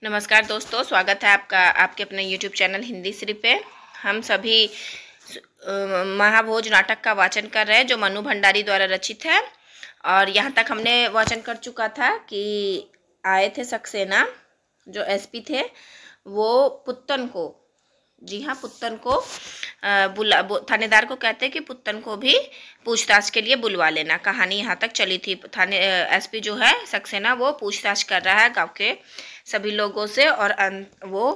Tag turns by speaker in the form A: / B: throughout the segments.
A: नमस्कार दोस्तों, स्वागत है आपका आपके अपने YouTube चैनल हिंदी श्री पे। हम सभी महाभोज नाटक का वाचन कर रहे हैं जो मनु भंडारी द्वारा रचित है। और यहाँ तक हमने वाचन कर चुका था कि आए थे सक्सेना, जो एसपी थे, वो पुत्तन को, जी हाँ, पुत्तन को थानेदार को कहते हैं कि पुत्तन को भी पूछताछ के लिए बुलवा लेना। कहानी यहाँ तक चली थी। एसपी जो है सक्सेना, वो पूछताछ कर रहा है गांव के सभी लोगों से और वो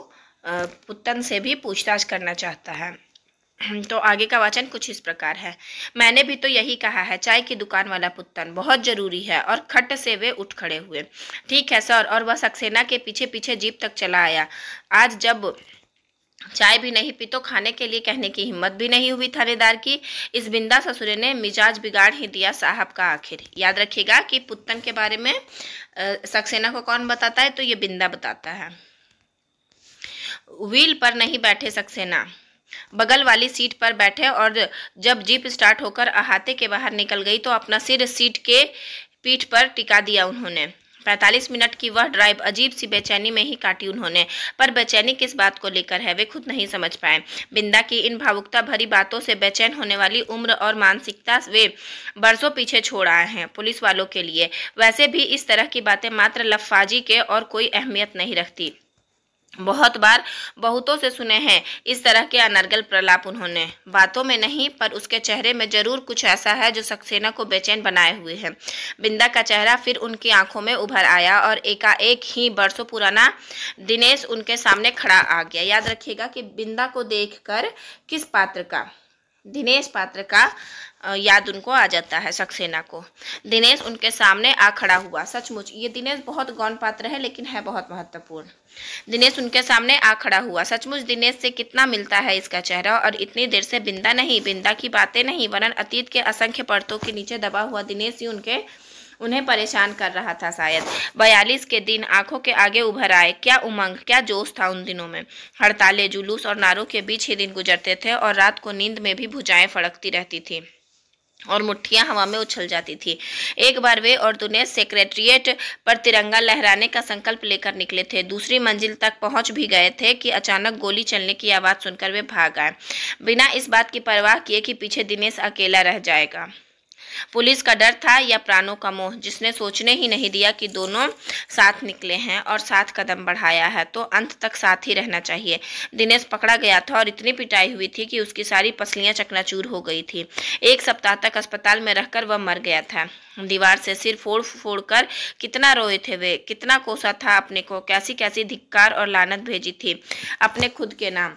A: पुत्तन से भी पूछताछ करना चाहता है। तो आगे का वाचन कुछ इस प्रकार है। मैंने भी तो यही कहा है, चाय की दुकान वाला पुत्तन बहुत जरूरी है। और खट से वे उठ खड़े हुए। ठीक है सर। और वह सक्सेना के पीछे पीछे जीप तक चला आया। आज जब चाय भी नहीं पी तो खाने के लिए कहने की हिम्मत भी नहीं हुई थानेदार की। इस बिंदा ससुरे ने मिजाज बिगाड़ ही दिया साहब का। आखिर याद रखिएगा कि पुत्तन के बारे में सक्सेना को कौन बताता है, तो ये बिंदा बताता है। व्हील पर नहीं बैठे सक्सेना, बगल वाली सीट पर बैठे, और जब जीप स्टार्ट होकर अहाते के बाहर निकल गई तो अपना सिर सीट के पीठ पर टिका दिया उन्होंने। 45 मिनट की वह ड्राइव अजीब सी बेचैनी में ही काटी उन्होंने। पर बेचैनी किस बात को लेकर है, वे खुद नहीं समझ पाए। बिंदा की इन भावुकता भरी बातों से बेचैन होने वाली उम्र और मानसिकता वे बरसों पीछे छोड़ आए हैं पुलिस वालों के लिए। वैसे भी इस तरह की बातें मात्र लफाजी के और कोई अहमियत नहीं रखती। बहुत बार बहुतों से सुने हैं इस तरह के अनर्गल प्रलाप उन्होंने। बातों में नहीं, पर उसके चेहरे में जरूर कुछ ऐसा है जो सक्सेना को बेचैन बनाए हुए है। बिंदा का चेहरा फिर उनकी आंखों में उभर आया और एकाएक ही बरसों पुराना दिनेश उनके सामने खड़ा आ गया। याद रखिएगा कि बिंदा को देखकर किस पात्र का, दिनेश पात्र का याद उनको आ जाता है। सक्सेना को दिनेश उनके सामने आ खड़ा हुआ। सचमुच ये दिनेश बहुत गौण पात्र है, लेकिन है बहुत महत्वपूर्ण। दिनेश उनके सामने आ खड़ा हुआ। सचमुच दिनेश से कितना मिलता है इसका चेहरा। और इतनी देर से बिंदा नहीं, बिंदा की बातें नहीं, वरन अतीत के असंख्य परतों के नीचे दबा हुआ दिनेश ही उन्हें परेशान कर रहा था। शायद 42 के दिन आंखों के आगे उभर आए। क्या उमंग, क्या जोश था उन दिनों में। हड़तालें, जुलूस और नारों के बीच ही दिन गुजरते थे, और रात को नींद में भी भुजाएं फड़कती रहती थी और मुट्ठियां हवा में उछल जाती थी। एक बार वे और दिनेश सेक्रेटरिएट पर तिरंगा लहराने का संकल्प लेकर निकले थे। दूसरी मंजिल तक पहुंच भी गए थे कि अचानक गोली चलने की आवाज सुनकर वे भाग आए, बिना इस बात की परवाह किए कि पीछे दिनेश अकेला रह जाएगा। पुलिस का डर था या प्राणों का मोह, जिसने सोचने ही नहीं दिया कि दोनों साथ निकले हैं और साथ कदम बढ़ाया है तो अंत तक साथ ही रहना चाहिए। दिनेश पकड़ा गया था और इतनी पिटाई हुई थी कि उसकी सारी पसलियां चकनाचूर हो गई थी। 1 सप्ताह तक अस्पताल में रहकर वह मर गया था। दीवार से सिर फोड़ फोड़ कर कितना रोए थे वे, कितना कोसा था अपने को, कैसी कैसी धिक्कार और लानत भेजी थी अपने खुद के नाम।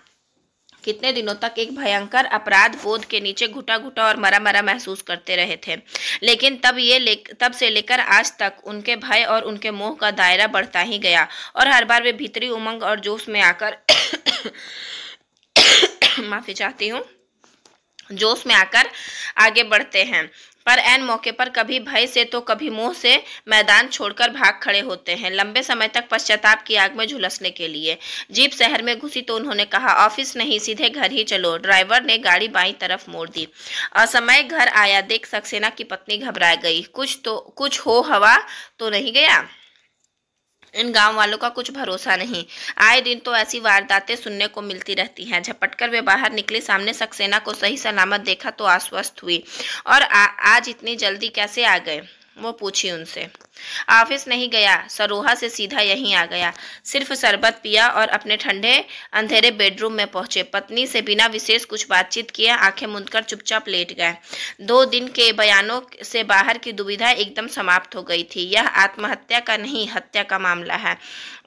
A: कितने दिनों तक एक भयंकर अपराध बोध के नीचे घुटा घुटा और मरा मरा महसूस करते रहे थे। लेकिन तब से लेकर आज तक उनके भय और उनके मोह का दायरा बढ़ता ही गया, और हर बार वे भीतरी उमंग और जोश में आकर माफी चाहती हूँ, जोश में आकर आगे बढ़ते हैं, पर ऐन मौके पर कभी भय से तो कभी मोह से मैदान छोड़कर भाग खड़े होते हैं, लंबे समय तक पश्चाताप की आग में झुलसने के लिए। जीप शहर में घुसी तो उन्होंने कहा, ऑफिस नहीं, सीधे घर ही चलो। ड्राइवर ने गाड़ी बाईं तरफ मोड़ दी। असमय घर आया देख सक्सेना की पत्नी घबरा गई। कुछ हो हवा तो नहीं गया। इन गांव वालों का कुछ भरोसा नहीं, आए दिन तो ऐसी वारदातें सुनने को मिलती रहती हैं। झपटकर वे बाहर निकली, सामने सक्सेना को सही सलामत देखा तो आश्वस्त हुई। और आज इतनी जल्दी कैसे आ गए, वो पूछी उनसे। ऑफिस नहीं गया, सरोहा से सीधा यहीं आ गया। सिर्फ शरबत पिया और अपने ठंडे अंधेरे बेडरूम में पहुंचे। पत्नी से बिना विशेष कुछ बातचीत किए आंखें मूंदकर चुपचाप लेट गए। 2 दिन के बयानों से बाहर की दुविधा एकदम समाप्त हो गई थी। यह आत्महत्या का नहीं, हत्या का मामला है,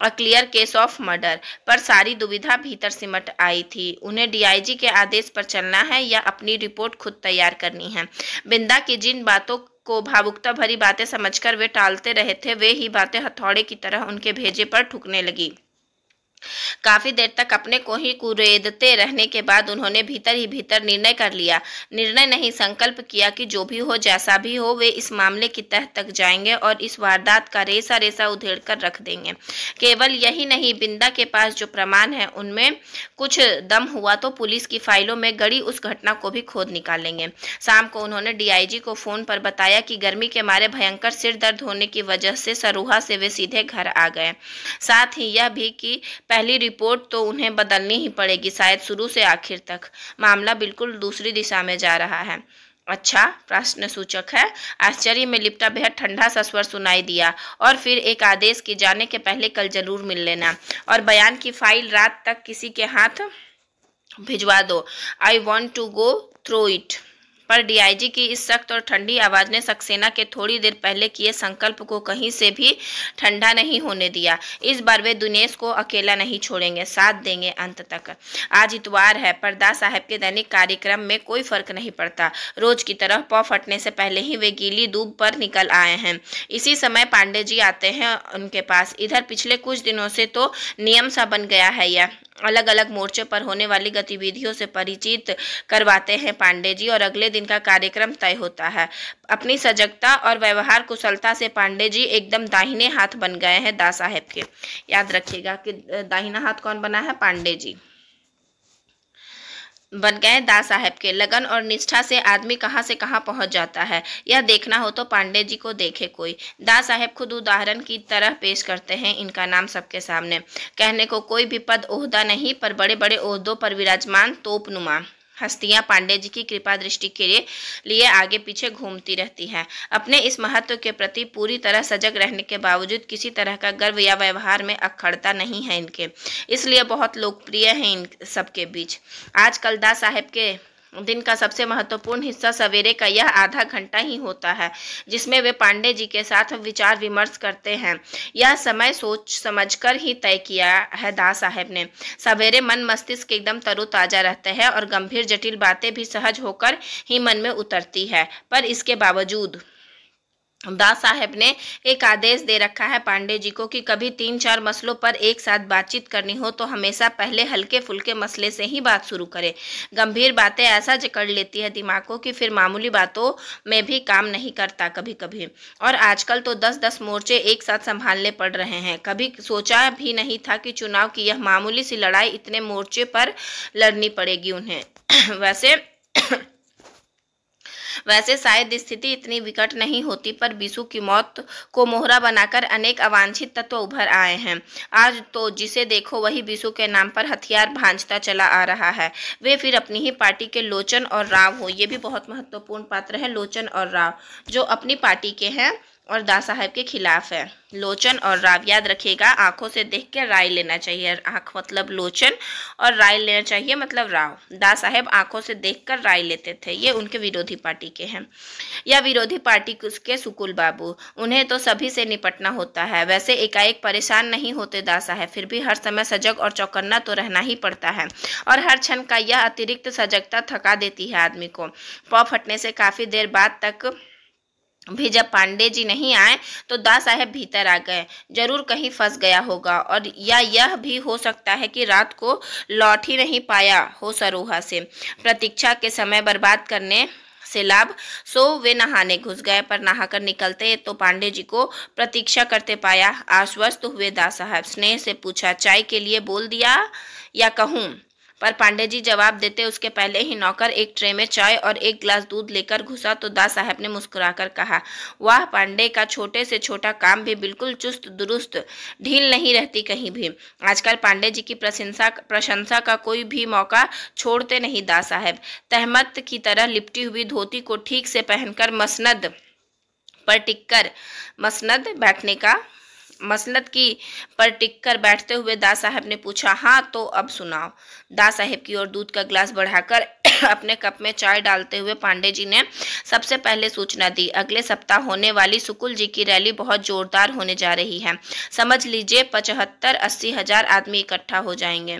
A: a clear case of murder. पर सारी दुविधा भीतर सिमट आई थी। उन्हें डीआईजी के आदेश पर चलना है या अपनी रिपोर्ट खुद तैयार करनी है। बिंदा की जिन बातों को भावुकता भरी बातें समझकर वे टालते रहे थे, वे ही बातें हथौड़े की तरह उनके भेजे पर ठुकने लगी। काफी देर तक अपने को ही कुरेदते रहने के बाद उन्होंने भीतर ही भीतर निर्णय कर लिया, निर्णय नहीं संकल्प किया कि जो भी हो जैसा भी हो वे इस मामले की तह तक जाएंगे और इस वारदात का रेसा रेसा उधेड़ कर रख देंगे। केवल यही नहीं, बिंदा के पास जो प्रमाण है उनमें कुछ दम हुआ तो पुलिस की फाइलों में गड़ी उस घटना को भी खोद निकालेंगे। शाम को उन्होंने डीआईजी को फोन पर बताया कि गर्मी के मारे भयंकर सिर दर्द होने की वजह से सरोहा से वे सीधे घर आ गए। साथ ही यह भी कि पहली रिपोर्ट तो उन्हें बदलनी ही पड़ेगी, शायद शुरू से आखिर तक। मामला बिल्कुल दूसरी दिशा में जा रहा है। अच्छा, प्रश्न सूचक है। आश्चर्य में लिपटा बेहद ठंडा सा स्वर सुनाई दिया और फिर एक आदेश कि जाने के पहले कल जरूर मिल लेना और बयान की फाइल रात तक किसी के हाथ भिजवा दो। I want to go through it. पर डीआईजी की इस सख्त और ठंडी आवाज ने सक्सेना के थोड़ी देर पहले किए संकल्प को कहीं से भी ठंडा नहीं होने दिया। इस बार वे दिनेश को अकेला नहीं छोड़ेंगे, साथ देंगे अंत तक। आज इतवार है, पर दास साहब के दैनिक कार्यक्रम में कोई फर्क नहीं पड़ता। रोज की तरह पौ फटने से पहले ही वे गीली दूब पर निकल आए हैं। इसी समय पांडे जी आते हैं उनके पास। इधर पिछले कुछ दिनों से तो नियम सा बन गया है, यह अलग अलग मोर्चे पर होने वाली गतिविधियों से परिचित करवाते हैं पांडे जी और अगले दिन का कार्यक्रम तय होता है। अपनी सजगता और व्यवहार कुशलता से पांडे जी एकदम दाहिने हाथ बन गए हैं दास साहब के। याद रखिएगा कि दाहिना हाथ कौन बना है? पांडे जी बन गए दास साहब के। लगन और निष्ठा से आदमी कहाँ से कहाँ पहुँच जाता है, यह देखना हो तो पांडे जी को देखे कोई। दास साहब खुद उदाहरण की तरह पेश करते हैं इनका नाम सबके सामने। कहने को कोई भी पद ओहदा नहीं, पर बड़े बड़े ओहदों पर विराजमान तोपनुमा हस्तियां पांडे जी की कृपा दृष्टि के लिए आगे पीछे घूमती रहती हैं। अपने इस महत्व के प्रति पूरी तरह सजग रहने के बावजूद किसी तरह का गर्व या व्यवहार में अखड़ता नहीं है इनके, इसलिए बहुत लोकप्रिय हैं इन सबके बीच। आजकल दास साहब के दिन का सबसे महत्वपूर्ण हिस्सा सवेरे का यह आधा घंटा ही होता है, जिसमें वे पांडे जी के साथ विचार विमर्श करते हैं। यह समय सोच समझकर ही तय किया है दास साहब ने। सवेरे मन मस्तिष्क एकदम तरोताजा रहते हैं और गंभीर जटिल बातें भी सहज होकर ही मन में उतरती है। पर इसके बावजूद दास साहब ने एक आदेश दे रखा है पांडे जी को कि कभी 3-4 मसलों पर एक साथ बातचीत करनी हो तो हमेशा पहले हल्के फुल्के मसले से ही बात शुरू करें। गंभीर बातें ऐसा जकड़ लेती है दिमाग को कि फिर मामूली बातों में भी काम नहीं करता कभी कभी। और आजकल तो 10-10 मोर्चे एक साथ संभालने पड़ रहे हैं। कभी सोचा भी नहीं था कि चुनाव की यह मामूली सी लड़ाई इतने मोर्चे पर लड़नी पड़ेगी उन्हें। वैसे शायद स्थिति इतनी विकट नहीं होती, पर बीसू की मौत को मोहरा बनाकर अनेक अवांछित तत्व उभर आए हैं। आज तो जिसे देखो वही बीसू के नाम पर हथियार भांजता चला आ रहा है। वे फिर अपनी ही पार्टी के लोचन और राव हो। ये भी बहुत महत्वपूर्ण पात्र है, लोचन और राव, जो अपनी पार्टी के हैं और दास साहब के खिलाफ है। लोचन और राव याद रखिएगा, आंखों से देख के राय लेना चाहिए। आंख मतलब लोचन और राय लेना चाहिए मतलब राव। दास साहब आंखों से देखकर राय लेते थे। ये उनके विरोधी पार्टी के हैं या विरोधी पार्टी के सुकुल बाबू। उन्हें तो सभी से निपटना होता है। वैसे एकाएक परेशान नहीं होते दास साहब, फिर भी हर समय सजग और चौकन्ना तो रहना ही पड़ता है और हर क्षण का यह अतिरिक्त सजगता थका देती है आदमी को। पौ फटने से काफी देर बाद तक भी जब पांडे जी नहीं आए तो दास साहब भीतर आ गए। जरूर कहीं फंस गया होगा और या यह भी हो सकता है कि रात को लौट ही नहीं पाया हो सरोहा से। प्रतीक्षा के समय बर्बाद करने से लाभ, सो वे नहाने घुस गए, पर नहाकर निकलते तो पांडे जी को प्रतीक्षा करते पाया। आश्वस्त हुए दास साहब, स्नेह से पूछा, चाय के लिए बोल दिया या कहूँ? पर पांडे जी जवाब देते उसके पहले ही नौकर एक ट्रे में चाय और एक गिलास दूध लेकर घुसा तो दास साहब ने मुस्कुराकर कहा, वाह, पांडे का छोटे से छोटा काम भी बिल्कुल चुस्त दुरुस्त, ढील नहीं रहती कहीं भी। आजकल पांडे जी की प्रशंसा का कोई भी मौका छोड़ते नहीं दास साहब। तहमत की तरह लिपटी हुई धोती को ठीक से पहनकर मसनद पर टिककर बैठते हुए दास साहब ने पूछा, हाँ तो अब सुनाओ। दास साहब की ओर दूध का गिलास बढ़ाकर अपने कप में चाय डालते हुए पांडे जी ने सबसे पहले सूचना दी, अगले सप्ताह होने वाली सुकुल जी की रैली बहुत जोरदार होने जा रही है। समझ लीजिए 75-80 हजार आदमी इकट्ठा हो जाएंगे।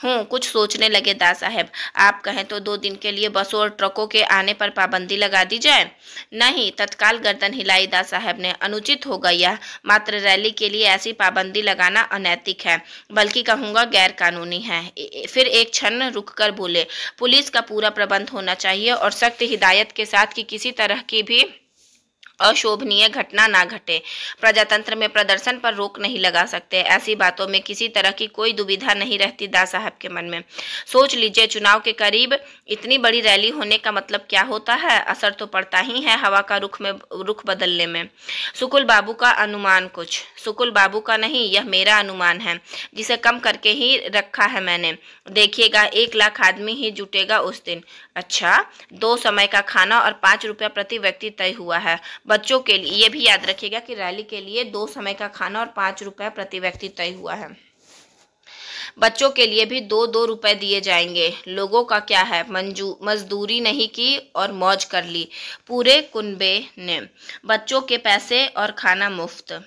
A: कुछ सोचने लगे दास साहब। आप कहें तो 2 दिन के लिए बसों और ट्रकों के आने पर पाबंदी लगा दी जाए? नहीं, तत्काल गर्दन हिलाई दास साहब ने। अनुचित होगा यह। मात्र रैली के लिए ऐसी पाबंदी लगाना अनैतिक है, बल्कि कहूँगा गैर कानूनी है। फिर एक क्षण रुककर बोले, पुलिस का पूरा प्रबंध होना चाहिए और सख्त हिदायत के साथ कि किसी तरह की भी अशोभनीय घटना ना घटे। प्रजातंत्र में प्रदर्शन पर रोक नहीं लगा सकते। ऐसी बातों में किसी तरह की कोई दुविधा नहीं रहती दास साहब के मन में। सोच लीजिए, चुनाव के करीब इतनी बड़ी रैली होने का मतलब क्या होता है? असर तो पड़ता ही है हवा का रुख बदलने में। सुकुल बाबू का अनुमान कुछ, सुकुल बाबू का नहीं, यह मेरा अनुमान है, जिसे कम करके ही रखा है मैंने। देखिएगा, 1 लाख आदमी ही जुटेगा उस दिन। अच्छा, 2 समय का खाना और 5 रुपया प्रति व्यक्ति तय हुआ है। बच्चों के लिए, ये भी याद रखिएगा कि रैली के लिए 2 समय का खाना और 5 रुपया प्रति व्यक्ति तय हुआ है। बच्चों के लिए भी 2-2 रुपए दिए जाएंगे। लोगों का क्या है, मजदूरी नहीं की और मौज कर ली पूरे कुनबे ने। बच्चों के पैसे और खाना मुफ्त।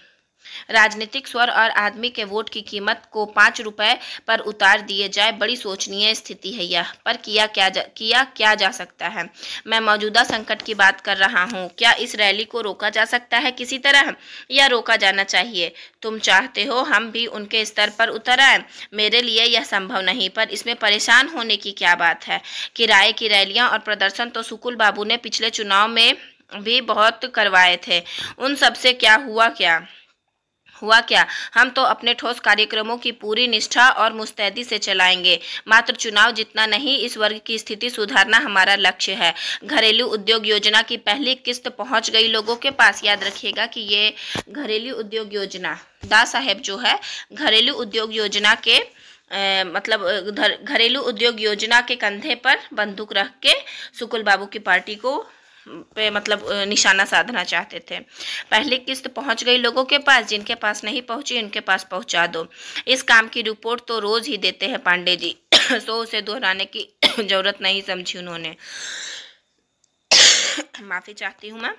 A: राजनीतिक स्वर और आदमी के वोट की कीमत को 5 रुपए पर उतार दिए जाए, बड़ी शोचनीय स्थिति है यह। पर किया क्या जा सकता है? मैं मौजूदा संकट की बात कर रहा हूँ। क्या इस रैली को रोका जा सकता है किसी तरह, या रोका जाना चाहिए? तुम चाहते हो हम भी उनके स्तर पर उतर आए? मेरे लिए यह संभव नहीं, पर इसमें परेशान होने की क्या बात है? किराए की रैलियां और प्रदर्शन तो सुकुल बाबू ने पिछले चुनाव में भी बहुत करवाए थे। उन सबसे क्या हुआ क्या? हम तो अपने ठोस कार्यक्रमों की पूरी निष्ठा और मुस्तैदी से चलाएंगे। मात्र चुनाव जितना नहीं, इस वर्ग की स्थिति सुधारना हमारा लक्ष्य है। घरेलू उद्योग योजना की पहली किस्त पहुंच गई लोगों के पास। याद रखिएगा कि ये घरेलू उद्योग योजना, दास साहेब जो है, घरेलू उद्योग योजना के घरेलू उद्योग योजना के कंधे पर बंदूक रख के सुकुल बाबू की पार्टी को पे निशाना साधना चाहते थे। पहली किस्त पहुंच गई लोगों के पास, जिनके पास नहीं पहुंची उनके पास पहुंचा दो। इस काम की रिपोर्ट तो रोज ही देते हैं पांडे जी, सो उसे दोहराने की जरूरत नहीं समझी उन्होंने। माफी चाहती हूँ मैं।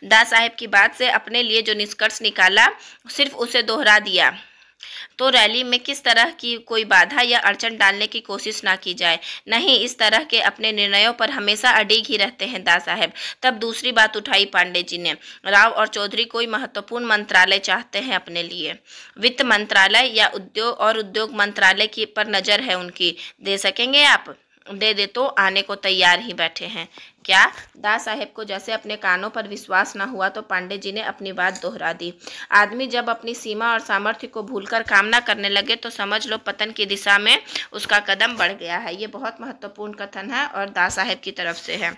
A: दास साहेब की बात से अपने लिए जो निष्कर्ष निकाला, सिर्फ उसे दोहरा दिया। तो रैली में किस तरह की कोई बाधा या अड़चन डालने की कोशिश ना की जाए। नहीं, इस तरह के अपने निर्णयों पर हमेशा अडिग ही रहते हैं दास साहब। तब दूसरी बात उठाई पांडे जी ने। राव और चौधरी कोई महत्वपूर्ण मंत्रालय चाहते हैं अपने लिए। वित्त मंत्रालय या उद्योग मंत्रालय की पर नजर है उनकी। दे सकेंगे आप? दे दे तो आने को तैयार ही बैठे हैं। क्या? दास साहेब को जैसे अपने कानों पर विश्वास न हुआ तो पांडे जी ने अपनी बात दोहरा दी। आदमी जब अपनी सीमा और सामर्थ्य को भूलकर काम न करने लगे तो समझ लो पतन की दिशा में उसका कदम बढ़ गया है। ये बहुत महत्वपूर्ण कथन है और दास साहेब की तरफ से है।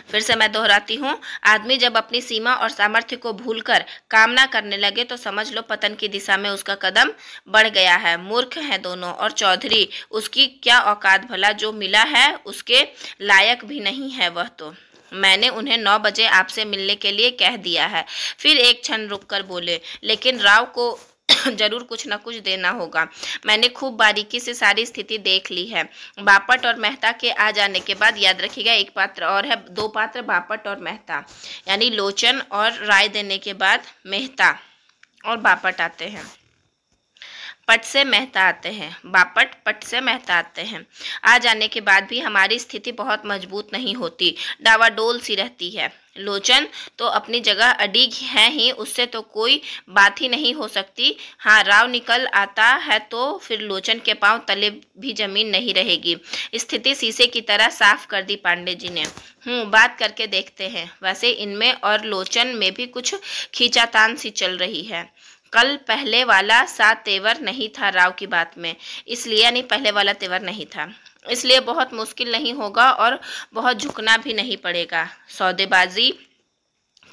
A: फिर से मैं दोहराती हूँ, आदमी जब अपनी सीमा और सामर्थ्य को भूलकर काम ना करने लगे तो समझ लो पतन की दिशा में उसका कदम बढ़ गया है। मूर्ख हैं दोनों, और चौधरी, उसकी क्या औकात भला, जो मिला है उसके लायक भी नहीं है वह तो। मैंने उन्हें 9 बजे आपसे मिलने के लिए कह दिया है। फिर एक क्षण रुककर बोले, लेकिन राव को जरूर कुछ न कुछ देना होगा। मैंने खूब बारीकी से सारी स्थिति देख ली है। बापट और मेहता के आ जाने के बाद, याद रखिएगा एक पात्र और है, 2 पात्र बापट और मेहता, यानी लोचन और राय देने के बाद मेहता और बापट आते हैं। पट से मेहता आते हैं, बापट पट से मेहता आते हैं। आ जाने के बाद भी हमारी स्थिति बहुत मजबूत नहीं होती, डावाडोल सी रहती है। लोचन तो अपनी जगह अडिग है ही, उससे तो कोई बात ही नहीं हो सकती। हाँ, राव निकल आता है तो फिर लोचन के पांव तले भी जमीन नहीं रहेगी। स्थिति शीशे की तरह साफ कर दी पांडे जी ने। बात करके देखते हैं। वैसे इनमें और लोचन में भी कुछ खींचातान सी चल रही है। कल पहले वाला सा तेवर नहीं था राव की बात में, इसलिए, यानी पहले वाला तेवर नहीं था, इसलिए बहुत मुश्किल नहीं होगा और बहुत झुकना भी नहीं पड़ेगा। सौदेबाजी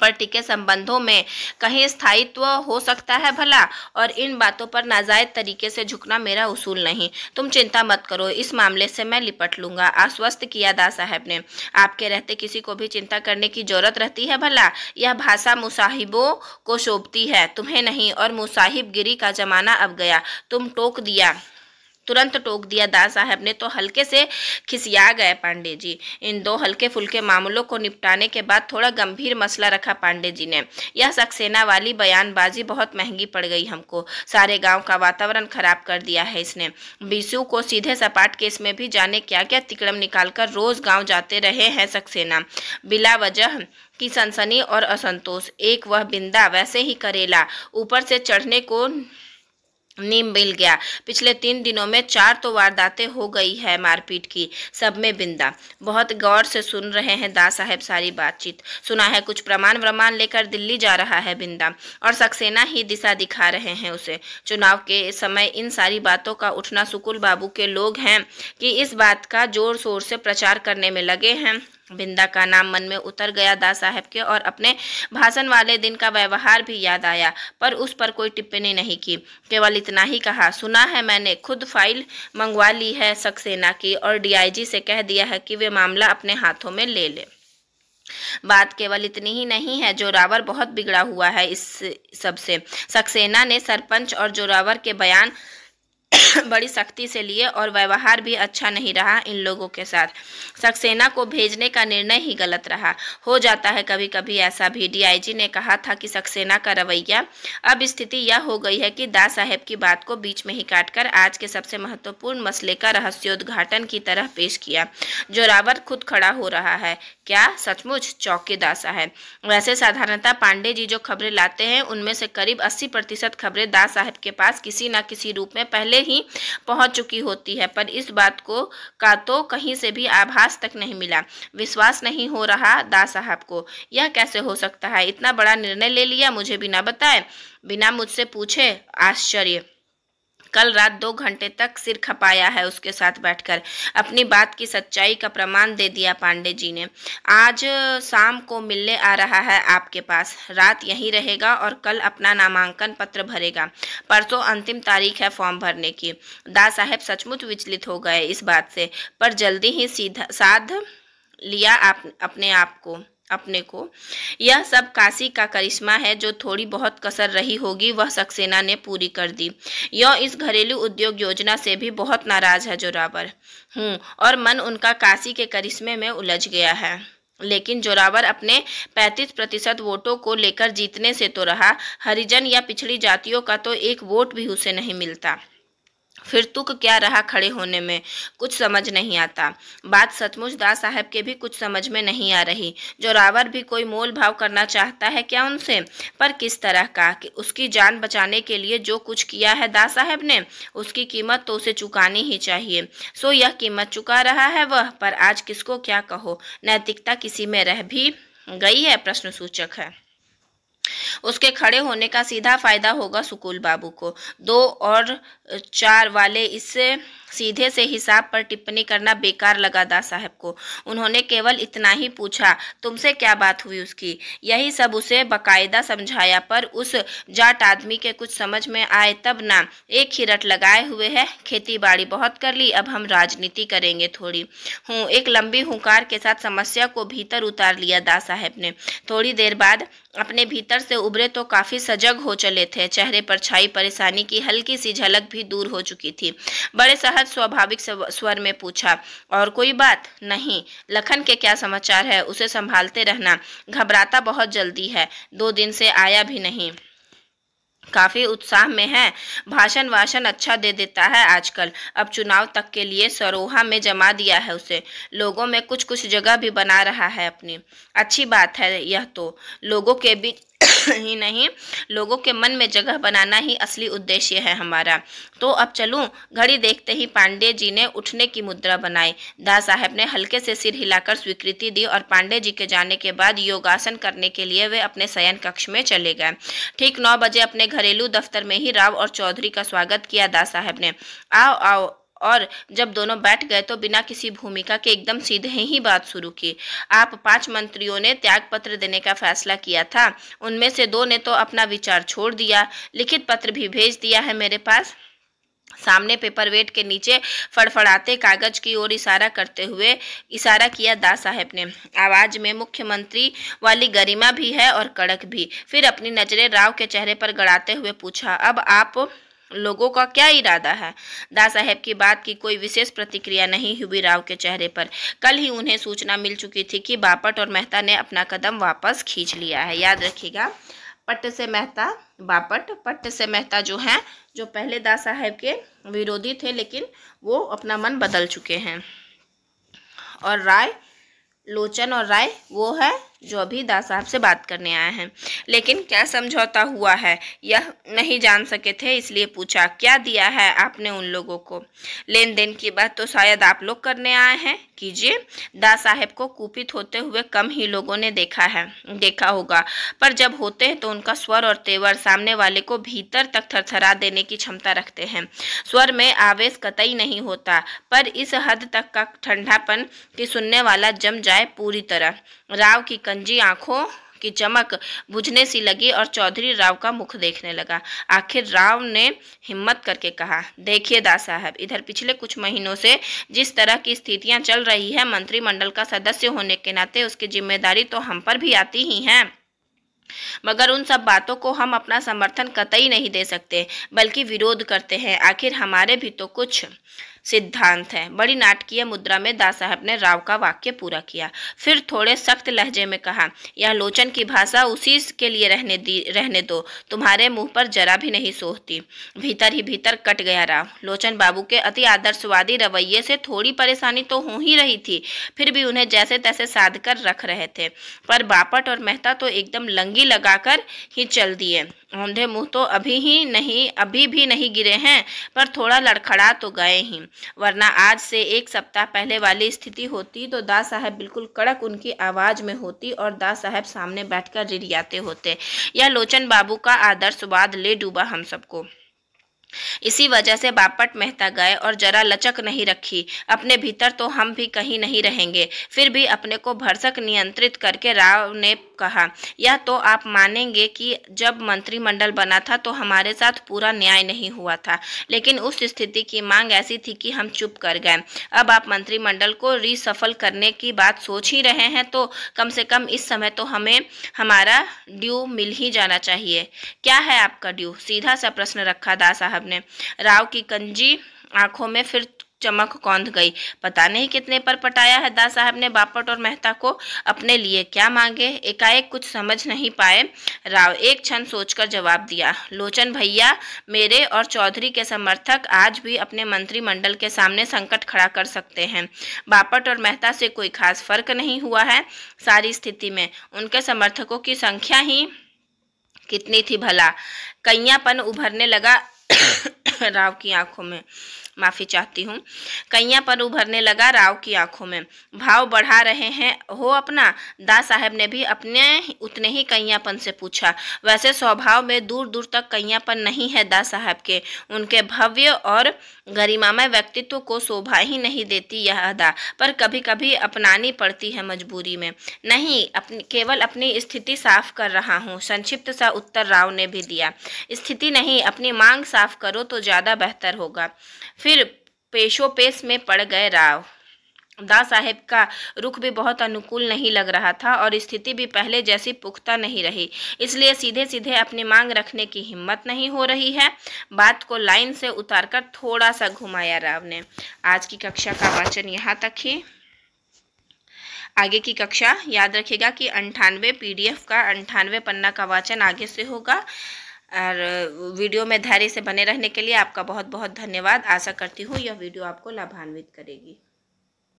A: पर टिके संबंधों में कहीं स्थायित्व हो सकता है भला, और इन बातों पर नाजायज तरीके से झुकना मेरा उसूल नहीं। तुम चिंता मत करो, इस मामले से मैं लिपट लूंगा, आश्वस्त किया दास साहब ने। आपके रहते किसी को भी चिंता करने की जरूरत रहती है भला? यह भाषा मुसाहिबों को शोभती है, तुम्हें नहीं, और मुसाहिबगिरी का जमाना अब गया। तुम टोक दिया तुरंत टोक दिया दास साहब ने तो हल्के से खिसिया गए पांडे जी। इन दो हल्के फुल्के मामलों को निपटाने के बाद थोड़ा गंभीर मसला रखा पांडे जी ने। यह सक्सेना वाली बयानबाजी बहुत महंगी पड़ गई हमको। सारे गांव का वातावरण खराब कर दिया है इसने। बीसू को सीधे सपाट केस में भी जाने क्या क्या तिकड़म निकालकर रोज गाँव जाते रहे हैं सक्सेना। बिला वजह की सनसनी और असंतोष। एक वह बिंदा वैसे ही करेला, ऊपर से चढ़ने को नीम मिल गया। पिछले 3 दिनों में 4 तो वारदातें हो गई है मारपीट की, सब में बिंदा। बहुत गौर से सुन रहे हैं दास साहब सारी बातचीत। सुना है कुछ प्रमाण लेकर दिल्ली जा रहा है बिंदा, और सक्सेना ही दिशा दिखा रहे हैं उसे। चुनाव के समय इन सारी बातों का उठना सुकुल बाबू के लोग हैं कि इस बात का जोर शोर से प्रचार करने में लगे हैं। बिंदा का नाम मन में उतर गया दास साहब के, और अपने भाषण वाले दिन का व्यवहार भी याद आया, पर उस पर कोई टिप्पणी नहीं की। केवल इतना ही कहा, सुना है मैंने खुद फाइल मंगवा ली है सक्सेना की, और डीआईजी से कह दिया है कि वे मामला अपने हाथों में ले ले। बात केवल इतनी ही नहीं है, जोरावर बहुत बिगड़ा हुआ है इस सब से। सक्सेना ने सरपंच और जोरावर के बयान बड़ी सख्ती से लिए, और व्यवहार भी अच्छा नहीं रहा इन लोगों के साथ। सक्सेना को भेजने का निर्णय ही गलत रहा। हो जाता है कभी कभी ऐसा भी। डीआईजी ने कहा था कि सक्सेना का रवैया। अब स्थिति यह हो गई है कि दास साहब की बात को बीच में ही काटकर आज के सबसे महत्वपूर्ण मसले का रहस्योद्घाटन की तरह पेश किया। जोरावर खुद खड़ा हो रहा है। क्या सचमुच? चौके दास साहब। वैसे साधारणतः पांडे जी जो खबरें लाते हैं उनमें से करीब 80% खबरें दास साहब के पास किसी न किसी रूप में पहले ही पहुंच चुकी होती है, पर इस बात का तो कहीं से भी आभास तक नहीं मिला। विश्वास नहीं हो रहा दास साहब को। यह कैसे हो सकता है? इतना बड़ा निर्णय ले लिया मुझे बिना बताए, बिना मुझसे पूछे। आश्चर्य। कल रात 2 घंटे तक सिर खपाया है उसके साथ बैठकर। अपनी बात की सच्चाई का प्रमाण दे दिया पांडे जी ने। आज शाम को मिलने आ रहा है आपके पास, रात यहीं रहेगा और कल अपना नामांकन पत्र भरेगा। परसों अंतिम तारीख है फॉर्म भरने की। दास साहब सचमुच विचलित हो गए इस बात से, पर जल्दी ही साध लिया अपने को। यह सब काशी का करिश्मा है। जो थोड़ी बहुत कसर रही होगी वह सक्सेना ने पूरी कर दी। यह इस घरेलू उद्योग योजना से भी बहुत नाराज है जोरावर। और मन उनका काशी के करिश्मे में उलझ गया है। लेकिन जोरावर अपने 35% वोटों को लेकर जीतने से तो रहा, हरिजन या पिछड़ी जातियों का तो एक वोट भी उसे नहीं मिलता। फिर तुक क्या रहा खड़े होने में? कुछ समझ नहीं आता। बात सचमुच दास साहब के भी कुछ समझ में नहीं आ रही। जोरावर भी कोई मोल भाव करना चाहता है क्या उनसे? पर किस तरह का? कि उसकी जान बचाने के लिए जो कुछ किया है दास साहब ने, उसकी कीमत तो उसे चुकानी ही चाहिए। सो यह कीमत चुका रहा है वह, पर आज किसको क्या कहो? नैतिकता किसी में रह भी गई है? प्रश्न सूचक है। उसके खड़े होने का सीधा फायदा होगा सुकुल बाबू को। 2 और 4 वाले इससे सीधे से हिसाब पर टिप्पणी करना बेकार लगा दास साहब को। उन्होंने केवल इतना ही पूछा, तुमसे क्या बात हुई उसकी? यही सब उसे बकायदा समझाया, पर उस जाट आदमी के कुछ समझ में आए तब ना। एक ही रट लगाए हुए है, खेती बाड़ी बहुत कर ली, अब हम राजनीति करेंगे थोड़ी। एक लंबी हुंकार के साथ समस्या को भीतर उतार लिया दास साहब ने। थोड़ी देर बाद अपने भीतर से उभरे तो काफी सजग हो चले थे। चेहरे पर छाई परेशानी की हल्की सी झलक भी दूर हो चुकी थी। बड़े सहज स्वाभाविक स्वर में पूछा, और कोई बात? नहीं। लखन के क्या समाचार है? उसे संभालते रहना, घबराता बहुत जल्दी है। 2 दिन से आया भी नहीं। काफी उत्साह में है, भाषण वाषण अच्छा दे देता है आजकल। अब चुनाव तक के लिए सरोहा में जमा दिया है उसे। लोगों में कुछ कुछ जगह भी बना रहा है अपनी। अच्छी बात है यह तो। लोगों के बीच ही नहीं, लोगों के मन में जगह बनाना ही असली उद्देश्य है हमारा। तो अब चलूं? घड़ी देखते ही पांडे जी ने उठने की मुद्रा बनाई। दास साहब ने हल्के से सिर हिलाकर स्वीकृति दी, और पांडे जी के जाने के बाद योगासन करने के लिए वे अपने शयन कक्ष में चले गए। ठीक 9 बजे अपने घरेलू दफ्तर में ही राव और चौधरी का स्वागत किया दास साहब ने। आओ आओ। और जब दोनों बैठ गए तो बिना किसी भूमिका के एकदम सीधे ही बात शुरू की। आप 5 मंत्रियों ने त्याग पत्र देने का फैसला किया था। उनमें से 2 ने तो अपना विचार छोड़ दिया, लिखित पत्र भी भेज दिया है मेरे पास। सामने पेपरवेट के नीचे फड़फड़ाते कागज की ओर इशारा किया दास साहब ने। आवाज में मुख्यमंत्री वाली गरिमा भी है और कड़क भी। फिर अपनी नजरें राव के चेहरे पर गड़ाते हुए पूछा, अब आप लोगों का क्या इरादा है। दा साहेब की बात की कोई विशेष प्रतिक्रिया नहीं हुई राव के चेहरे पर। कल ही उन्हें सूचना मिल चुकी थी कि बापट और मेहता ने अपना कदम वापस खींच लिया है। याद रखिएगा, पट्ट से मेहता बापट, पट्ट से मेहता जो हैं, जो पहले दा साहेब के विरोधी थे, लेकिन वो अपना मन बदल चुके हैं। और राय, लोचन और राय वो है जो अभी दा साहब से बात करने आए हैं। लेकिन क्या समझौता हुआ है यह नहीं जान सके थे, इसलिए पूछा, क्या दिया है आपने उन लोगों को? लेन देन की बात तो शायद आप लोग करने आए हैं, कीजिए। दा साहेब को कुपित होते हुए कम ही लोगों ने देखा होगा, पर जब होते हैं तो उनका स्वर और तेवर सामने वाले को भीतर तक थरथरा देने की क्षमता रखते हैं। स्वर में आवेश कतई नहीं होता, पर इस हद तक का ठंडापन कि सुनने वाला जम जाए पूरी तरह। राव की कंजी आंखों की चमक बुझने सी लगी और चौधरी राव का मुख देखने लगा। आखिर राव ने हिम्मत करके कहा, देखिए दा साहब, इधर पिछले कुछ महीनों से जिस तरह की स्थितियां चल रही है, मंत्रिमंडल का सदस्य होने के नाते उसकी जिम्मेदारी तो हम पर भी आती ही है। मगर उन सब बातों को हम अपना समर्थन कतई नहीं दे सकते, बल्कि विरोध करते हैं। आखिर हमारे भी तो कुछ सिद्धांत है। बड़ी नाटकीय मुद्रा में दा साहब ने राव का वाक्य पूरा किया, फिर थोड़े सख्त लहजे में कहा, यह लोचन की भाषा उसी के लिए रहने दो, तुम्हारे मुंह पर जरा भी नहीं सोहती। भीतर ही भीतर कट गया राव। लोचन बाबू के अति आदर्शवादी रवैये से थोड़ी परेशानी तो हो ही रही थी, फिर भी उन्हें जैसे तैसे साध कर रख रहे थे। पर बापट और मेहता तो एकदम लंगी लगाकर ही चल दिए। औंधे मुंह तो अभी भी नहीं गिरे हैं, पर थोड़ा लड़खड़ा तो गए ही, वरना आज से एक सप्ताह पहले वाली स्थिति होती तो दा साहब बिल्कुल कड़क उनकी आवाज में होती और दा साहब सामने बैठकर रिरियाते होते। यह लोचन बाबू का आदर्शवाद ले डूबा हम सबको। इसी वजह से बापट मेहता गए और जरा लचक नहीं रखी। अपने भीतर तो हम भी कहीं नहीं रहेंगे। फिर भी अपने को भरसक नियंत्रित करके राव ने कहा, यह तो आप मानेंगे कि जब मंत्रिमंडल बना था तो हमारे साथ पूरा न्याय नहीं हुआ था, लेकिन उस स्थिति की मांग ऐसी थी कि हम चुप कर गए। अब आप मंत्रिमंडल को रीसफल करने की बात सोच ही रहे हैं, तो कम से कम इस समय तो हमें हमारा ड्यू मिल ही जाना चाहिए। क्या है आपका ड्यू? सीधा सा प्रश्न रखा दा साहब ने। राव की कंजी आंखों में फिर चमक कौंध गई। पता नहीं कितने पर पटाया है दा साहब ने बापट और मेहता को। अपने लिए क्या मांगे, एकाएक कुछ समझ नहीं पाए राव। एक क्षण सोचकर जवाब दिया, लोचन भैया, मेरे और चौधरी के समर्थक आज भी अपने मंत्रिमंडल के सामने संकट खड़ा कर सकते हैं। बापट और मेहता से कोई खास फर्क नहीं हुआ है सारी स्थिति में। उनके समर्थकों की संख्या ही कितनी थी भला? कैयापन उभरने लगा राव की आंखों में। माफी चाहती हूँ। कैयापन उभरने लगा राव की आंखों में। भाव बढ़ा रहे हैं हो अपना? दा साहब ने भी अपने उतने ही कैयापन से पूछा। वैसे स्वभाव में दूर दूर तक कैयापन नहीं है दा साहब के। उनके भव्य और गरिमामय व्यक्तित्व को शोभा ही नहीं देती यह अदा, पर कभी कभी अपनानी पड़ती है मजबूरी में। नहीं, केवल अपनी स्थिति साफ कर रहा हूँ, संक्षिप्त सा उत्तर राव ने भी दिया। स्थिति नहीं, अपनी मांग साफ करो तो ज़्यादा बेहतर होगा। फिर पेशोपेश में पड़ गए राव। दा साहेब का रुख भी बहुत अनुकूल नहीं लग रहा था और स्थिति भी पहले जैसी पुख्ता नहीं रही, इसलिए सीधे सीधे अपनी मांग रखने की हिम्मत नहीं हो रही है। बात को लाइन से उतारकर थोड़ा सा घुमाया राव ने। आज की कक्षा का वाचन यहाँ तक ही। आगे की कक्षा याद रखिएगा कि 98 PDF का 98 पन्ना का वाचन आगे से होगा। और वीडियो में धैर्य से बने रहने के लिए आपका बहुत बहुत धन्यवाद। आशा करती हूँ यह वीडियो आपको लाभान्वित करेगी।